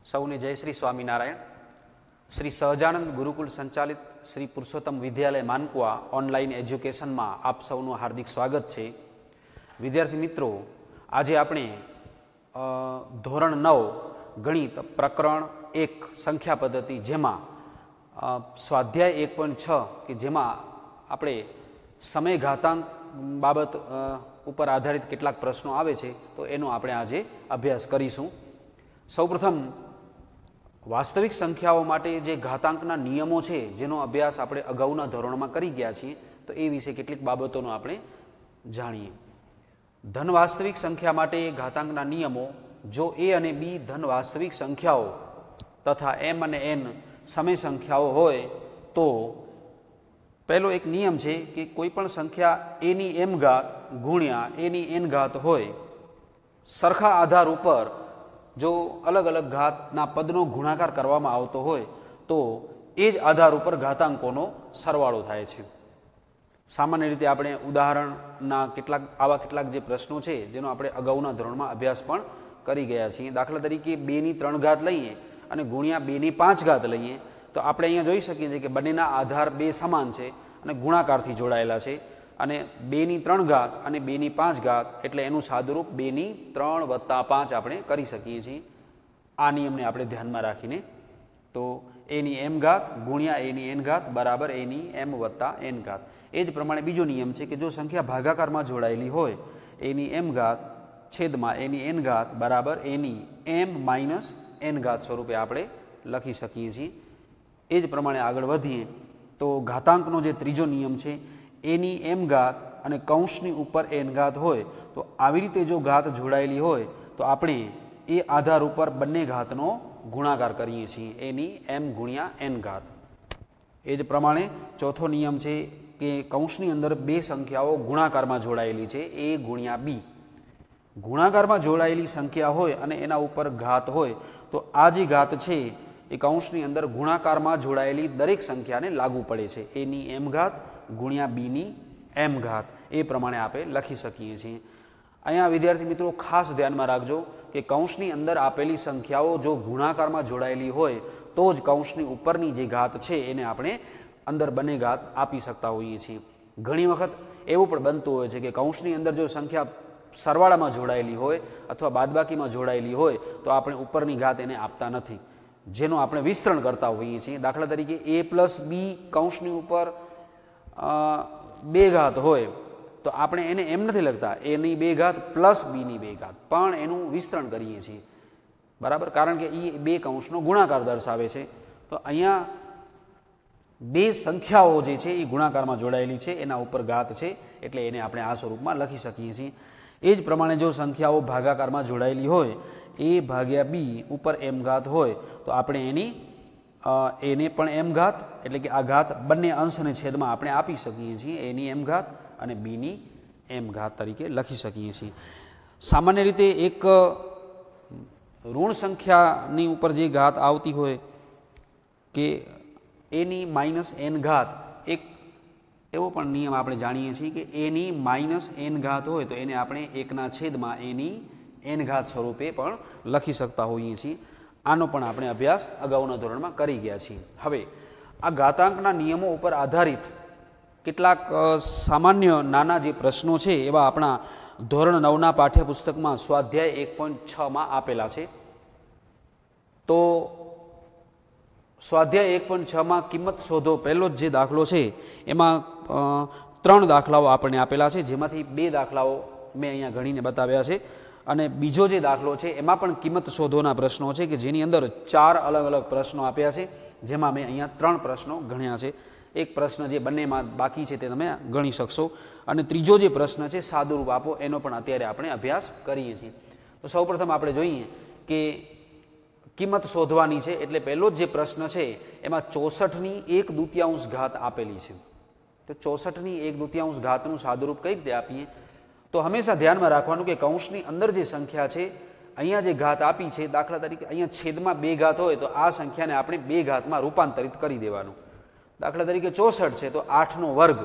સૌને જય શ્રી સ્વામિનારાયણ. શ્રી સહજાનંદ ગુરુકુળ સંચાલિત શ્રી પુરુષોત્તમ વિદ્યાલય માનકુવા ઓનલાઈન એજ્યુકેશનમાં આપ સૌનું હાર્દિક સ્વાગત છે. વિદ્યાર્થી મિત્રો, આજે આપણે ધોરણ 9 ગણિત પ્રકરણ 1 સંખ્યા પદ્ધતિ, જેમાં સ્વાધ્યાય 1.6 કે જેમાં આપણે સમય ઘાતાંક બાબત ઉપર આધારિત કેટલાક પ્રશ્નો આવે છે, તો એનો આપણે આજે અભ્યાસ કરીશું. સૌપ્રથમ વાસ્તવિક સંખ્યાઓ માટે જે ઘાતાંકના નિયમો છે, જેનો અભ્યાસ આપણે અગાઉના ધોરણમાં કરી ગયા છીએ, તો એ વિશે કેટલીક બાબતોનો આપણે જાણીએ. ધન વાસ્તવિક સંખ્યા માટે ઘાતાંકના નિયમો: જો a અને b ધન વાસ્તવિક સંખ્યાઓ તથા m અને n સમય સંખ્યાઓ હોય તો પહેલો એક નિયમ છે કે કોઈ પણ સંખ્યા a ની m ઘાત ગુણ્યા a ની n ઘાત હોય, સરખા આધાર ઉપર જો અલગ અલગ ઘાતના પદનો ગુણાકાર કરવામાં આવતો હોય તો એ જ આધાર ઉપર ઘાતાંકોનો સરવાળો થાય છે. સામાન્ય રીતે આપણે ઉદાહરણના કેટલાક જે પ્રશ્નો છે, જેનો આપણે અગાઉના ધોરણમાં અભ્યાસ પણ કરી ગયા છીએ. દાખલા તરીકે 2 ની 3 ઘાત લઈએ અને ગુણ્યા 2 ની 5 ઘાત લઈએ, તો આપણે અહીંયા જોઈ શકીએ છીએ કે બંનેના આધાર 2 સમાન છે અને ગુણાકારથી જોડાયેલા છે. અને 2 ની 3 ઘાત અને 2 ની 5 ઘાત એટલે એનું સાદુરૂપ 2 ની 3 વત્તા 5 આપણે કરી શકીએ છીએ. આ નિયમને આપણે ધ્યાનમાં રાખીને, તો a ની m ઘાત ગુણ્યા a ની n ઘાત બરાબર a ની m વત્તા n ઘાત. એ જ પ્રમાણે બીજો નિયમ છે કે જો સંખ્યા ભાગાકારમાં જોડાયેલી હોય, a ની m ઘાત છેદમાં a ની n ઘાત બરાબર a ની m માઇનસ n ઘાત સ્વરૂપે આપણે લખી શકીએ છીએ. એ જ પ્રમાણે આગળ વધીએ તો ઘાતાંકનો જે ત્રીજો નિયમ છે, a ની m ઘાત અને કૌંસની ઉપર n ઘાત હોય, તો આવી રીતે જો ઘાત જોડાયેલી હોય તો આપણે એ આધાર ઉપર બંને ઘાતનો ગુણાકાર કરીએ છીએ, a ની m ગુણ્યા n ઘાત. એ જ પ્રમાણે ચોથો નિયમ છે કે કૌંસની અંદર બે સંખ્યાઓ ગુણાકારમાં જોડાયેલી છે, a ગુણ્યા b. ગુણાકારમાં જોડાયેલી સંખ્યા હોય અને એના ઉપર ઘાત હોય તો આ જે ઘાત છે એ કૌંસની અંદર ગુણાકારમાં જોડાયેલી દરેક સંખ્યાને લાગુ પડે છે, a ની m ઘાત ગુણ્યા b ની m ઘાત. એ પ્રમાણે આપણે લખી શકીએ છીએ. અહીંયા વિદ્યાર્થી મિત્રો ખાસ ધ્યાનમાં રાખજો કે કૌંસની અંદર આપેલી સંખ્યાઓ જો ગુણાકારમાં જોડાયેલી હોય તો જ કૌંસની ઉપરની જે ઘાત છે એને આપણે અંદર બંને ઘાત આપી શકતા હોઈએ છીએ. ઘણી વખત એવું પણ બનતું હોય છે કે કૌંસની અંદર જો સંખ્યા સરવાળામાં જોડાયેલી હોય અથવા બાદબાકીમાં જોડાયેલી હોય તો આપણે ઉપરની ઘાત એને આપતા નથી, જેનું આપણે વિસ્તરણ કરતા હોઈએ છીએ. દાખલા તરીકે a પ્લસ b કૌંસની ઉપર 2 ઘાત હોય તો આપણે એને એમ નથી લખતા a ની 2 ઘાત પ્લસ b ની 2 ઘાત, પણ એનું વિસ્તરણ કરીએ છીએ, બરાબર, કારણ કે એ બે કૌંસનો ગુણાકાર દર્શાવે છે. તો અહીંયા બે સંખ્યાઓ જે છે એ ગુણાકારમાં જોડાયેલી છે, એના ઉપર ઘાત છે, એટલે એને આપણે આ સ્વરૂપમાં લખી શકીએ છીએ. એ જ પ્રમાણે જો સંખ્યાઓ ભાગાકારમાં જોડાયેલી હોય, a ભાગ્યા b ઉપર m ઘાત હોય, તો આપણે એની એને પણ m ઘાત એટલે કે આ ઘાત બંને અંશ અને છેદમાં આપણે આપી શકીએ છીએ, a ની m ઘાત અને b ની m ઘાત તરીકે લખી શકીએ છીએ. સામાન્ય રીતે એક ઋણ સંખ્યાની ઉપર જે ઘાત આવતી હોય કે a ની માઇનસ n ઘાત, એક એવો પણ નિયમ આપણે જાણીએ છીએ કે a ની માઇનસ n ઘાત હોય તો એને આપણે 1/છેદમાં a ની n ઘાત સ્વરૂપે પણ લખી શકતા હોઈએ છીએ. આનો પણ આપણે અભ્યાસ અગાઉના ધોરણમાં કરી ગયા છીએ. હવે આ ઘાતાંકના નિયમો ઉપર આધારિત કેટલાક સામાન્ય નાના જે પ્રશ્નો છે એવા આપણા ધોરણ 9ના પાઠ્યપુસ્તકમાં સ્વાધ્યાય 1.6માં આપેલા છે. તો સ્વાધ્યાય 1.6માં કિંમત શોધો પહેલો જ જે દાખલો છે એમાં 3 દાખલાઓ આપણને આપેલા છે, જેમાંથી 2 દાખલાઓ મેં અહીંયા ગણીને બતાવ્યા છે. અને બીજો જે દાખલો છે એમાં પણ કિંમત શોધોના પ્રશ્નો છે કે જેની અંદર 4 અલગ અલગ પ્રશ્નો આપ્યા છે, જેમાં મેં અહીંયા 3 પ્રશ્નો ગણ્યા છે. એક પ્રશ્ન જે બંનેમાં બાકી છે તે તમે ગણી શકશો. અને ત્રીજો જે પ્રશ્ન છે સાદુરૂપ આપો, એનો પણ અત્યારે આપણે અભ્યાસ કરીએ છીએ. તો સૌપ્રથમ આપણે જોઈએ કે કિંમત શોધવાની છે, એટલે પહેલો જ જે પ્રશ્ન છે એમાં 64ની 1/2 ઘાત આપેલી છે. તો 64ની 1/2 ઘાતનું સાદુરૂપ કઈ રીતે આપીએ? તો હંમેશા ધ્યાનમાં રાખવાનું કે કૌંસની અંદર જે સંખ્યા છે, અહીંયા જે ઘાત આપી છે, દાખલા તરીકે અહીંયા છેદમાં 2 ઘાત હોય તો આ સંખ્યાને આપણે 2 ઘાતમાં રૂપાંતરિત કરી દેવાનું. દાખલા તરીકે 64 છે તો 8નો વર્ગ,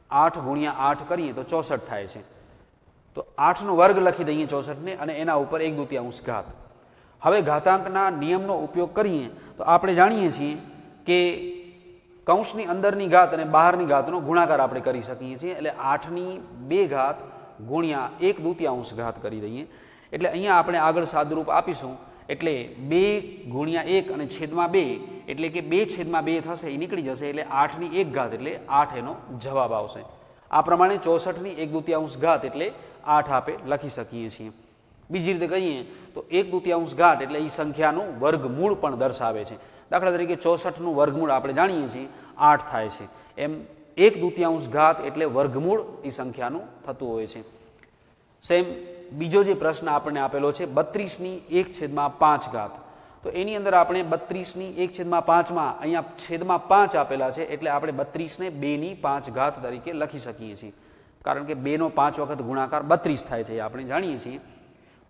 8 ગુણ્યા 8 કરીએ તો 64 થાય છે. તો 8નો વર્ગ લખી દઈએ 64ને અને એના ઉપર 1/2 ઘાત. હવે ઘાતાંકના નિયમનો ઉપયોગ કરીએ તો આપણે જાણીએ છીએ કે કૌંસની અંદરની ઘાત અને બહારની ઘાતનો ગુણાકાર આપણે કરી શકીએ છીએ, એટલે 8ની 2 ઘાત ગુણ્યા 1/2 ઘાત કરી દઈએ. એટલે અહીંયા આપણે આગળ સાદુરૂપ આપીશું, એટલે 2 ગુણ્યા 1 અને છેદમાં 2, એટલે કે 2/2 થશે, એ નીકળી જશે, એટલે 8ની 1 ઘાત એટલે 8 એનો જવાબ આવશે. આ પ્રમાણે 64ની 1/2 ઘાત એટલે 8 આપે લખી શકીએ છીએ. બીજી રીતે કહીએ તો 1/2 ઘાત એટલે એ સંખ્યાનું વર્ગમૂળ પણ દર્શાવે છે. દાખલા તરીકે 64નું વર્ગમૂળ આપણે જાણીએ છીએ 8 થાય છે, એમ 1/2 ઘાત એટલે વર્ગમૂળ એ સંખ્યાનું થતું હોય છે. સેમ બીજો જે પ્રશ્ન આપણને આપેલો છે 32ની 1/5 ઘાત, તો એની અંદર આપણે 32ની 1/5માં અહીંયા છેદમાં 5 આપેલા છે, એટલે આપણે 32ને 2/5 ઘાત તરીકે લખી શકીએ છીએ, કારણ કે 2નો 5 વખત ગુણાકાર 32 થાય છે, એ આપણે જાણીએ છીએ.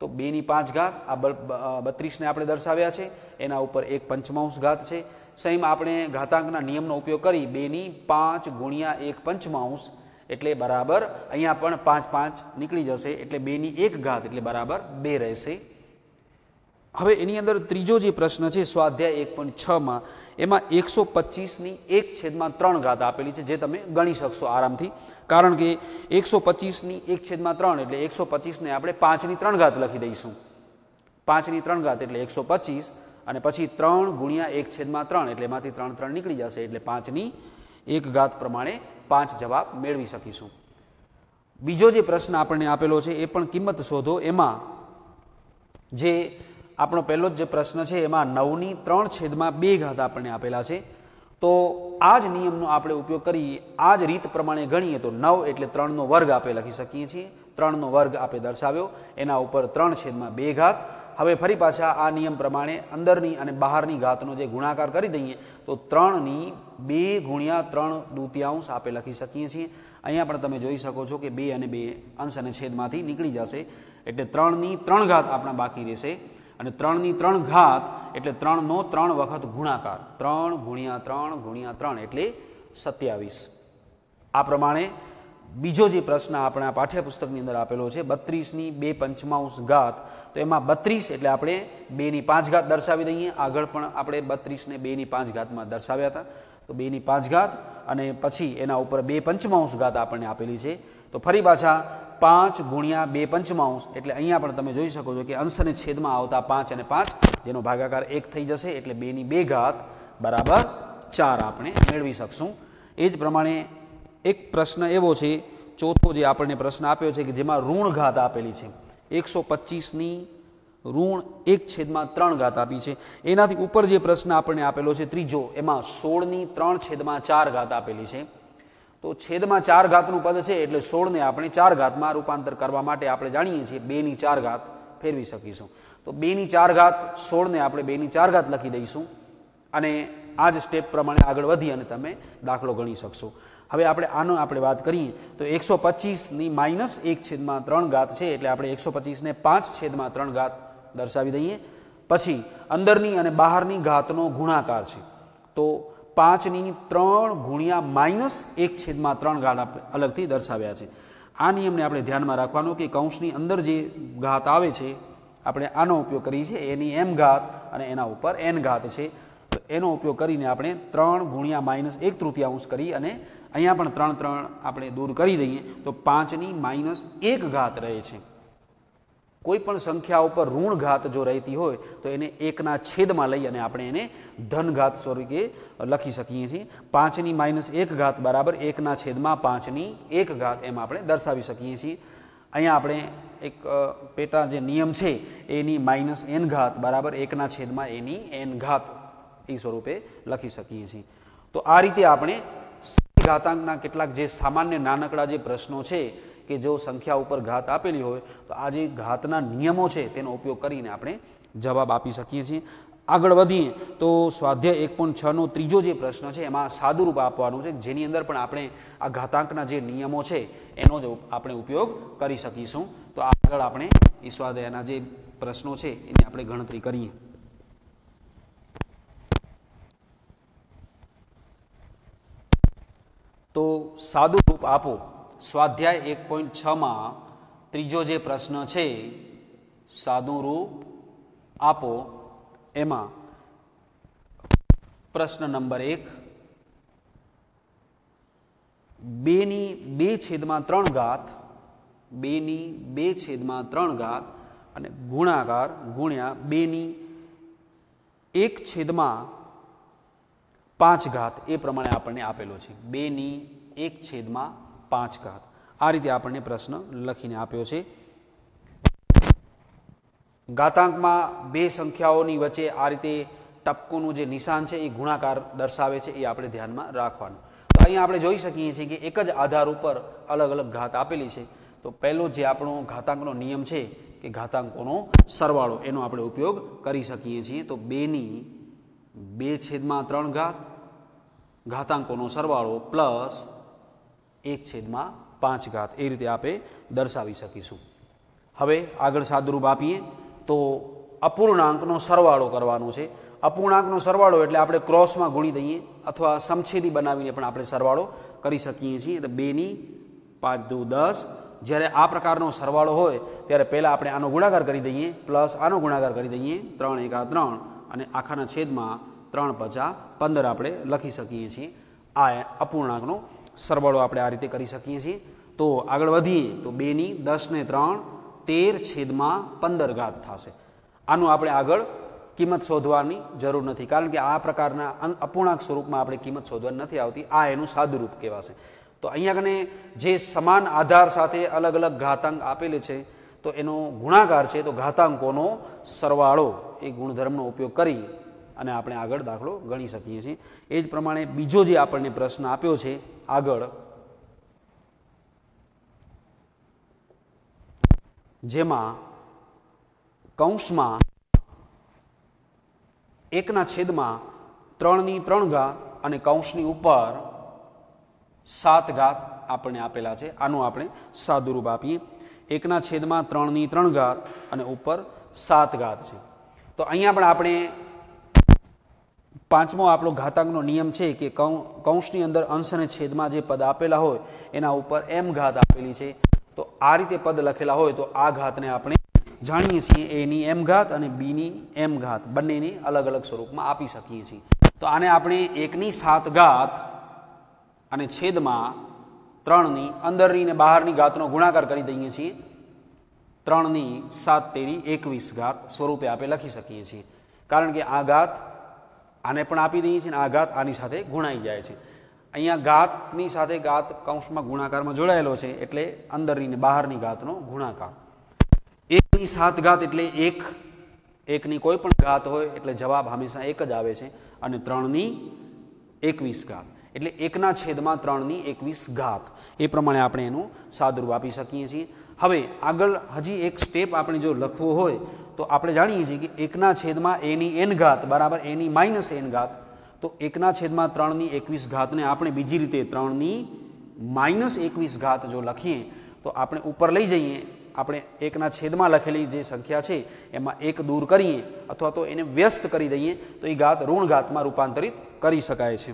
તો 2/5 ઘાત આ 32ને આપણે દર્શાવ્યા છે, એના ઉપર 1/5 ઘાત છે. સેમ આપણે ઘાતાંકના નિયમનો ઉપયોગ કરી 2/5 ગુણ્યા 1/5 એટલે બરાબર અહીંયા પણ 5 5 નીકળી જશે, એટલે 2ની 1 ઘાત એટલે બરાબર 2 રહેશે. હવે એની અંદર ત્રીજો જે પ્રશ્ન છે સ્વાધ્યાય 1.6માં, એમાં 125ની 1/3 ઘાત આપેલી છે, જે તમે ગણી શકશો આરામથી, કારણ કે 125ની 1/3 એટલે 125ને આપણે 5ની 3 ઘાત લખી દઈશું. 5ની 3 ઘાત એટલે 125, અને પછી 3 ગુણ્યા 1/3 એટલે એમાંથી 3 3 નીકળી જશે, એટલે 5ની 1 ઘાત પ્રમાણે 5 જવાબ મેળવી શકીશું. બીજો જે પ્રશ્ન આપણને આપેલો છે એ પણ કિંમત શોધો, એમાં જે આપણો પહેલો જ જે પ્રશ્ન છે એમાં 9ની 3/2 ઘાત આપણને આપેલા છે. તો આ જ નિયમનો આપણે ઉપયોગ કરી આ જ રીત પ્રમાણે ગણીએ તો 9 એટલે 3નો વર્ગ આપણે લખી શકીએ છીએ. 3નો વર્ગ આપણે દર્શાવ્યો, એના ઉપર 3/2 ઘાત. હવે ફરી પાછા આ નિયમ પ્રમાણે અંદરની અને બહારની ઘાતનો જે ગુણાકાર કરી દઈએ તો 3ની 2 ગુણ્યા 3/2 આપણે લખી શકીએ છીએ. અહીંયા પણ તમે જોઈ શકો છો કે 2 અને 2 અંશ અને છેદમાંથી નીકળી જશે, એટલે 3ની 3 ઘાત આપણા બાકી રહેશે, અને 3ની 3 ઘાત એટલે 3નો 3 વખત ગુણાકાર, 3 ગુણ્યા 3 ગુણ્યા 3 એટલે 27. આ પ્રમાણે બીજો જે પ્રશ્ન આપણા પાઠ્યપુસ્તકની અંદર આપેલો છે 32ની 2/5 ઘાત, તો એમાં 32 એટલે આપણે 2/5 ઘાત દર્શાવી દઈએ. આગળ પણ આપણે 32ને 2/5 ઘાતમાં દર્શાવ્યા હતા, તો 2/5 ઘાત અને પછી એના ઉપર 2/5 ઘાત આપણને આપેલી છે. તો ફરી પાછા 5 ગુણ્યા 2/5 એટલે અહીંયા પણ તમે જોઈ શકો છો કે અંશ અને છેદમાં આવતા 5 અને 5, જેનો ભાગાકાર 1 થઈ જશે, એટલે 2ની 2 ઘાત બરાબર 4 આપણે મેળવી શકશું. એ જ પ્રમાણે એક પ્રશ્ન એવો છે ચોથો જે આપણને પ્રશ્ન આપ્યો છે કે જેમાં ઋણ ઘાત આપેલી છે. 125ની ઋણ 1/3 ઘાત આપી છે. એનાથી ઉપર જે પ્રશ્ન આપણને આપેલો છે ત્રીજો, એમાં 16ની 3/4 ઘાત આપેલી છે. તો છેદમાં 4 ઘાતનું પદ છે, એટલે 16ને આપણે 4 ઘાતમાં રૂપાંતર કરવા માટે આપણે જાણીએ છીએ 2ની 4 ઘાત ફેરવી શકીશું. તો 2ની 4 ઘાત 16ને આપણે 2ની 4 ઘાત લખી દઈશું, અને આ જ સ્ટેપ પ્રમાણે આગળ વધી અને તમે દાખલો ગણી શકશો. હવે આપણે વાત કરીએ તો 125ની -1/3 ઘાત છે, એટલે આપણે 125ને 5/3 ઘાત દર્શાવી દઈએ. પછી અંદરની અને બહારની ઘાતનો ગુણાકાર છે, તો 5ની 3 ગુણ્યા -1/3 ઘાત આપણે અલગથી દર્શાવ્યા છે. આ નિયમને આપણે ધ્યાનમાં રાખવાનો કે કૌંસની અંદર જે ઘાત આવે છે આપણે આનો ઉપયોગ કરીએ છીએ, એની m ઘાત અને એના ઉપર n ઘાત છે. તો એનો ઉપયોગ કરીને આપણે 3 ગુણ્યા -1/3 કરી અને અહીંયા પણ 3 3 આપણે દૂર કરી દઈએ તો 5ની -1 ઘાત રહે છે. કોઈ પણ સંખ્યા ઉપર ઋણ ઘાત જો રહેતી હોય તો એને 1ના છેદમાં લઈ અને આપણે એને ધન ઘાત સ્વરૂપે લખી શકીએ છીએ. 5ની -1 ઘાત બરાબર 1ના છેદમાં 5ની 1 ઘાત એમ આપણે દર્શાવી શકીએ છીએ. અહીંયા આપણે એક પેટા જે નિયમ છે એની -n ઘાત બરાબર 1ના છેદમાં એની n ઘાત એ સ્વરૂપે લખી શકીએ છીએ. તો આ રીતે આપણે ઘાતાંકના કેટલાક જે સામાન્ય નાનકડા જે પ્રશ્નો છે કે જો સંખ્યા ઉપર ઘાત આપેલી હોય તો આ જે ઘાતના નિયમો છે તેનો ઉપયોગ કરીને આપણે જવાબ આપી શકીએ છીએ. આગળ વધીએ તો સ્વાધ્યાય 1.6નો ત્રીજો જે પ્રશ્ન છે એમાં સાદુરૂપ આપવાનું છે, જેની અંદર પણ આપણે આ ઘાતાંકના જે નિયમો છે એનો જ આપણે ઉપયોગ કરી શકીશું. તો આગળ આપણે એ સ્વાધ્યાયના જે પ્રશ્નો છે એની આપણે ગણતરી કરીએ. તો સાદું રૂપ આપો. સ્વાધ્યાય 1.6માં ત્રીજો જે પ્રશ્ન છે સાદું રૂપ આપો એમાં પ્રશ્ન નંબર 1 2/2/3 2/2/3 અને ગુણાકાર ગુણ્યા 2/1/5 એ પ્રમાણે આપણને આપેલો છે. 2/1/5 આ રીતે આપણને પ્રશ્ન લખીને આપ્યો છે. ઘાતાંકમાં બે સંખ્યાઓની વચ્ચે આ રીતે ટપકોનું જે નિશાન છે એ ગુણાકાર દર્શાવે છે, એ આપણે ધ્યાનમાં રાખવાનું. તો અહીંયા આપણે જોઈ શકીએ છીએ કે એક જ આધાર ઉપર અલગ અલગ ઘાત આપેલી છે. તો પહેલો જે આપણો ઘાતાંકનો નિયમ છે કે ઘાતાંકોનો સરવાળો, એનો આપણે ઉપયોગ કરી શકીએ છીએ. તો 2/2/3 ઘાતાંકોનો સરવાળો પ્લસ 1/5 એ રીતે આપણે દર્શાવી શકીશું. હવે આગળ સાદુરૂપ આપીએ તો અપૂર્ણાંકનો સરવાળો કરવાનો છે. અપૂર્ણાંકનો સરવાળો એટલે આપણે ક્રોસમાં ગુણી દઈએ અથવા સમછેદી બનાવીને પણ આપણે સરવાળો કરી શકીએ છીએ. તો 2×5=10. જ્યારે આ પ્રકારનો સરવાળો હોય ત્યારે પહેલાં આપણે આનો ગુણાકાર કરી દઈએ પ્લસ આનો ગુણાકાર કરી દઈએ, 3×1=3 અને આખાના છેદમાં 3×5=15 આપણે લખી શકીએ છીએ. આ અપૂર્ણાંકનો સરવાળો આપણે આ રીતે કરી શકીએ છીએ. તો આગળ વધીએ તો 2×10^3 13/15 થશે. આનું આપણે આગળ કિંમત શોધવાની જરૂર નથી, કારણ કે આ પ્રકારના અપૂર્ણાંક સ્વરૂપમાં આપણે કિંમત શોધવાની નથી આવતી. આ એનું સાદુરૂપ કહેવાશે. તો અહીંયા કને જે સમાન આધાર સાથે અલગ અલગ ઘાતાંક આપેલે છે તો એનો ગુણાકાર છે તો ઘાતાંકોનો સરવાળો એ ગુણધર્મનો ઉપયોગ કરી અને આપણે આગળ દાખલો ગણી શકીએ છીએ. એ જ પ્રમાણે બીજો જે આપણને પ્રશ્ન આપ્યો છે આગળ, જેમાં કૌંસમાં 1/3 અને કૌંસની ઉપર 7 આપણને આપેલા છે. આનું આપણે સાદુરૂપ આપીએ. 1/3 અને ઉપર 7 છે. તો અહીંયા પણ આપણે પાંચમો આપણો ઘાતાંકનો નિયમ છે કે કૌંસની અંદર અંશ અને છેદમાં જે પદ આપેલા હોય એના ઉપર m ઘાત આપેલી છે. તો આ રીતે પદ લખેલા હોય તો આ ઘાતને આપણે જાણીએ છીએ a ની m ઘાત અને b ની m ઘાત બંનેની અલગ અલગ સ્વરૂપમાં આપી શકીએ છીએ. તો આને આપણે 1/7 અને છેદમાં 3ની અંદરની ને બહારની ઘાતનો ગુણાકાર કરી દઈએ છીએ. 3×7=21 સ્વરૂપે આપણે લખી શકીએ છીએ, કારણ કે આ ઘાત આને પણ આપી દઈએ છીએ અને આ ઘાત આની સાથે ગુણાઈ જાય છે. અહીંયા ઘાતની સાથે ઘાત કૌંસમાં ગુણાકારમાં જોડાયેલો છે એટલે અંદરની ને બહારની ઘાતનો ગુણાકાર. 1/7 એટલે 1ની કોઈ પણ ઘાત હોય એટલે જવાબ હંમેશા 1 જ આવે છે. અને 3/21 એટલે 1/3/21 એ પ્રમાણે આપણે એનું સાદુરૂપ આપી શકીએ છીએ. હવે આગળ હજી એક સ્ટેપ આપણે જો લખવો હોય તો આપણે જાણીએ છીએ કે 1/a ની n ઘાત બરાબર a ની -n ઘાત. તો 1/3/21 ને આપણે બીજી રીતે 3ની-21 ઘાત જો લખીએ તો આપણે ઉપર લઈ જઈએ, આપણે 1/માં લખેલી જે સંખ્યા છે એમાં 1 દૂર કરીએ અથવા તો એને વ્યસ્ત કરી દઈએ તો એ ઘાત ઋણ ઘાતમાં રૂપાંતરિત કરી શકાય છે.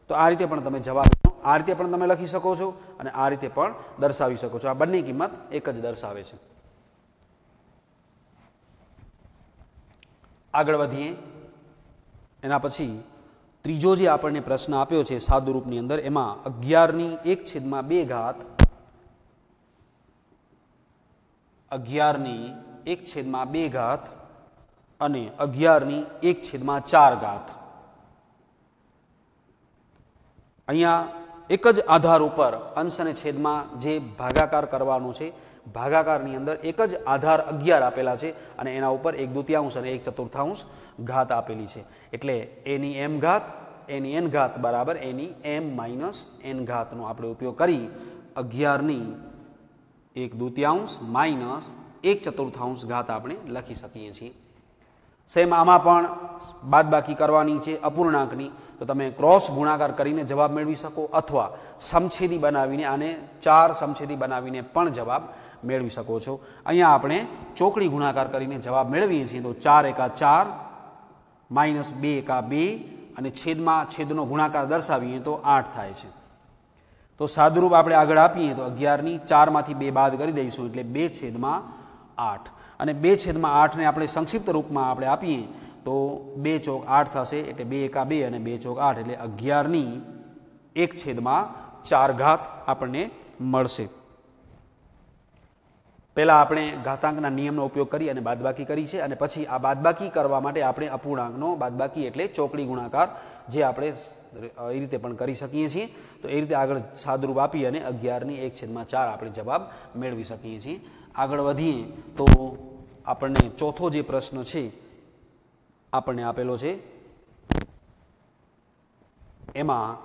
તો આ રીતે પણ તમે જવાબ આ રીતે પણ તમે લખી શકો છો અને આ રીતે પણ દર્શાવી શકો છો. આ બંને કિંમત એક જ દર્શાવે છે. આગળ વધીએ એના પછી ત્રીજો જે આપણને પ્રશ્ન આપ્યો છે સાદુરૂપની અંદર, એમાં 11/1/2 11/1/2 અને 11/1/4. અહીંયા એક જ આધાર ઉપર અંશ અને છેદમાં જે ભાગાકાર કરવાનો છે, ભાગાકારની અંદર એક જ આધાર 11 આપેલા છે અને એના ઉપર 1/2 અને 1/4 ઘાત આપેલી છે. એટલે a ની m ઘાત a ની n ઘાત બરાબર a ની m - n ઘાતનો આપણે ઉપયોગ કરી 11/1/2 - 1/4 ઘાત આપણે લખી શકીએ છીએ. સેમ આમાં પણ બાદબાકી કરવાની છે અપૂર્ણાંકની, તો તમે ક્રોસ ગુણાકાર કરીને જવાબ મેળવી શકો અથવા સમછેદી બનાવીને આને 4 સમછેદી બનાવીને પણ જવાબ મેળવી શકો છો. અહીંયા આપણે ચોકડી ગુણાકાર કરીને જવાબ મેળવીએ છીએ. તો 4×1=4 -2×2 અને છેદમાં છેદનો ગુણાકાર દર્શાવીએ તો 8 થાય છે. તો સાદુરૂપ આપણે આગળ આપીએ તો 11ની 4માંથી 2 બાદ કરી દઈશું એટલે 2/8. અને 2/8 ને આપણે સંક્ષિપ્ત રૂપમાં આપણે આપીએ તો 2 ચોક 8 થશે, એટલે 2 એકા 2 અને 2 ચોક 8 એટલે 11/1/4 આપણને મળશે. પહેલાં આપણે ઘાતાંકના નિયમનો ઉપયોગ કરી અને બાદબાકી કરી છે, અને પછી આ બાદબાકી કરવા માટે આપણે અપૂર્ણાંકનો બાદબાકી એટલે ચોકડી ગુણાકાર જે આપણે એ રીતે પણ કરી શકીએ છીએ. તો એ રીતે આગળ સાદુરૂપ આપી અને 11/1/4 આપણે જવાબ મેળવી શકીએ છીએ. આગળ વધીએ તો આપણને ચોથો જે પ્રશ્ન છે આપણને આપેલો છે, એમાં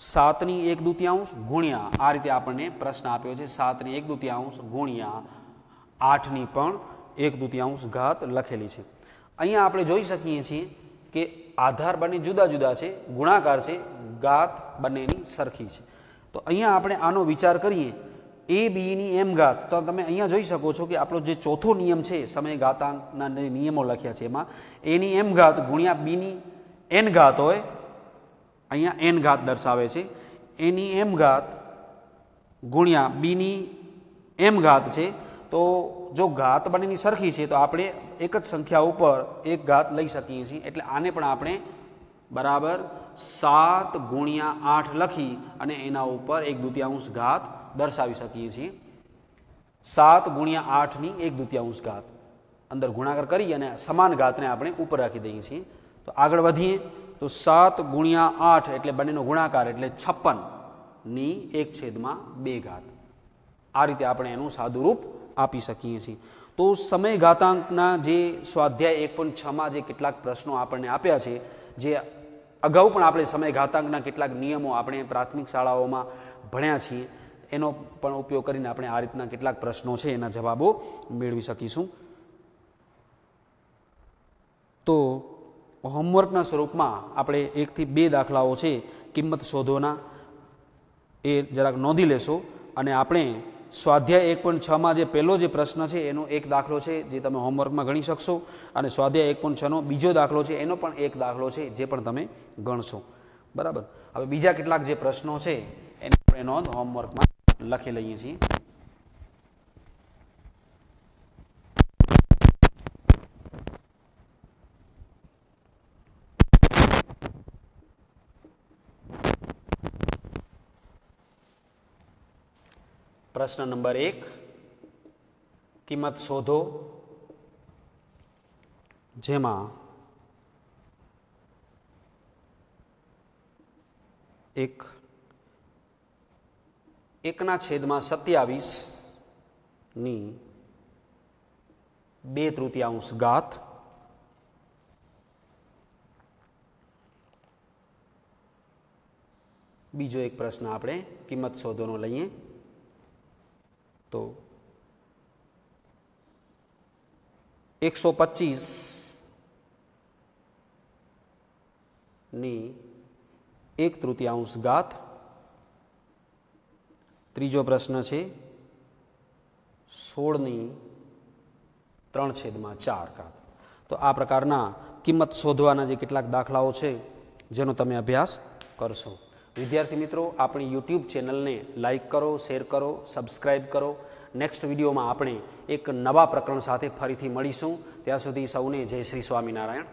7/1/2 ગુણ્યા, આ રીતે આપણને પ્રશ્ન આપ્યો છે, 7/1/2 ગુણ્યા 8/1/2 ઘાત લખેલી છે. અહીંયા આપણે જોઈ શકીએ છીએ કે આધાર બંને જુદા જુદા છે, ગુણાકાર છે, ઘાત બંનેની સરખી છે. તો અહીંયા આપણે આનો વિચાર કરીએ, a bની m ઘાત, તો તમે અહીંયા જોઈ શકો છો કે આપણો જે ચોથો નિયમ છે, સમય ઘાતાંકના નિયમો લખ્યા છે, એમાં a ની m ઘાત ગુણ્યા b ની n ઘાત હોય, અહીંયા n ઘાત દર્શાવે છે, a ની m ઘાત ગુણ્યા b ની m ઘાત છે. તો જો ઘાત બંનેની સરખી છે તો આપણે એક જ સંખ્યા ઉપર એક ઘાત લઈ શકીએ છીએ, એટલે આને પણ આપણે બરાબર 7/8 લખી અને એના ઉપર 1/2 ઘાત દર્શાવી શકીએ છીએ. 7/8 ઘાત અંદર ગુણાકાર કરી અને સમાન ઘાતને આપણે ઉપર રાખી દઈએ છીએ. તો આગળ વધીએ તો 7/8 એટલે બંનેનો ગુણાકાર એટલે 56/1/2 ઘાત. આ રીતે આપણે એનું સાદુરૂપ આપી શકીએ છીએ. તો સમય ઘાતાંકના જે સ્વાધ્યાય 1.6માં જે કેટલાક પ્રશ્નો આપણને આપ્યા છે, જે અગાઉ પણ આપણે સમય ઘાતાંકના કેટલાક નિયમો આપણે પ્રાથમિક શાળાઓમાં ભણ્યા છીએ, એનો પણ ઉપયોગ કરીને આપણે આ રીતના કેટલાક પ્રશ્નો છે એના જવાબો મેળવી શકીશું. તો હોમવર્કના સ્વરૂપમાં આપણે 1 થી 2 દાખલાઓ છે કિંમત શોધોના, એ જરાક નોંધી લેશો. અને આપણે સ્વાધ્યાય 1.6માં જે પહેલો જે પ્રશ્ન છે એનો એક દાખલો છે જે તમે હોમવર્કમાં ગણી શકશો, અને સ્વાધ્યાય 1.6નો બીજો દાખલો છે એનો પણ એક દાખલો છે જે પણ તમે ગણશો. બરાબર. હવે બીજા કેટલાક જે પ્રશ્નો છે એની આપણે નોંધ હોમવર્કમાં લખી લઈએ છીએ. પ્રશ્ન નંબર 1, કિંમત શોધો, જેમાં 1/27 ઘાત, બીજો એક પ્રશ્ન આપણે કિંમત શોધોનો લઈએ તો 125/1/3 ઘાત, ત્રીજો પ્રશ્ન છે 16/3/4 ઘાત. તો આ પ્રકારના કિંમત શોધવાના જે કેટલાક દાખલાઓ છે જેનો તમે અભ્યાસ કરશો. વિદ્યાર્થી મિત્રો, આપણી યુટ્યુબ ચેનલને લાઇક કરો, શેર કરો, સબસ્ક્રાઈબ કરો. નેક્સ્ટ વિડીયોમાં આપણે એક નવા પ્રકરણ સાથે ફરીથી મળીશું. ત્યાં સુધી સૌને જય શ્રી સ્વામિનારાયણ.